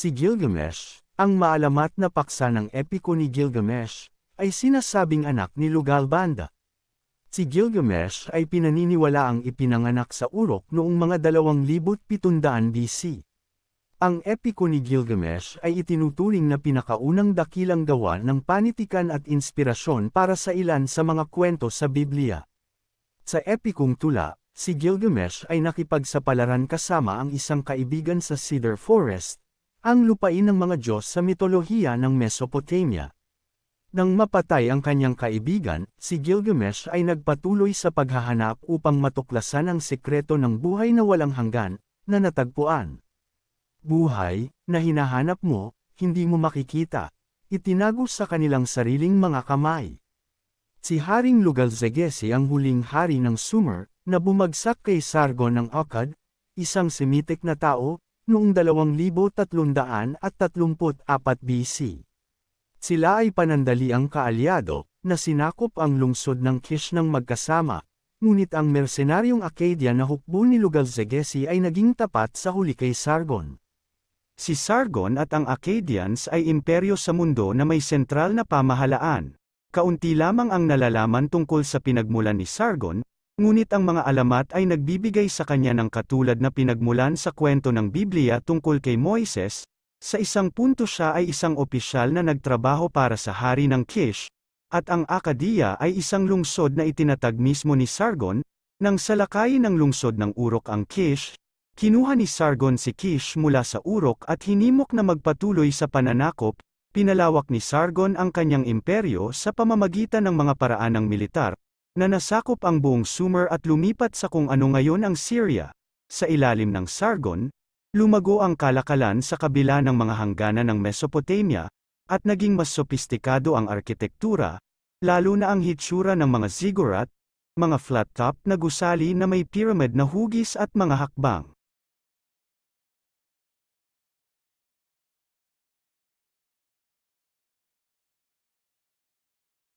Si Gilgamesh, ang maalamat na paksa ng epiko ni Gilgamesh, ay sinasabing anak ni Lugalbanda. Si Gilgamesh ay pinaniniwalaang ipinanganak sa Uruk noong mga 2700 BC. Ang epiko ni Gilgamesh ay itinuturing na pinakaunang dakilang gawa ng panitikan at inspirasyon para sa ilan sa mga kwento sa Biblia. Sa epikong tula, si Gilgamesh ay nakipagsapalaran kasama ang isang kaibigan sa Cedar Forest, ang lupain ng mga Diyos sa mitolohiya ng Mesopotamia. Nang mapatay ang kanyang kaibigan, si Gilgamesh ay nagpatuloy sa paghahanap upang matuklasan ang sekreto ng buhay na walang hanggan, na natagpuan. Buhay, na hinahanap mo, hindi mo makikita. Itinago sa kanilang sariling mga kamay. Si Haring Lugalzegesi ang huling hari ng Sumer, na bumagsak kay Sargon ng Akkad, isang Semitic na tao, noong 2334 BC. Sila ay panandaliang kaalyado, na sinakop ang lungsod ng Kish ng magkasama, ngunit ang mersenaryong Akkadian na hukbo ni Lugalzegesi ay naging tapat sa huli kay Sargon. Si Sargon at ang Akkadians ay imperyo sa mundo na may sentral na pamahalaan. Kaunti lamang ang nalalaman tungkol sa pinagmulan ni Sargon, ngunit ang mga alamat ay nagbibigay sa kanya ng katulad na pinagmulan sa kwento ng Biblia tungkol kay Moises. Sa isang punto siya ay isang opisyal na nagtrabaho para sa hari ng Kish, at ang Akadiya ay isang lungsod na itinatag mismo ni Sargon. Nang salakayin ng lungsod ng Uruk ang Kish, kinuha ni Sargon si Kish mula sa Uruk at hinimok na magpatuloy sa pananakop. Pinalawak ni Sargon ang kanyang imperyo sa pamamagitan ng mga paraan ng militar, na nasakop ang buong Sumer at lumipat sa kung ano ngayon ang Syria. Sa ilalim ng Sargon, lumago ang kalakalan sa kabila ng mga hangganan ng Mesopotamia, at naging mas sopistikado ang arkitektura, lalo na ang hitsura ng mga ziggurat, mga flat-top na gusali na may pyramid na hugis at mga hakbang.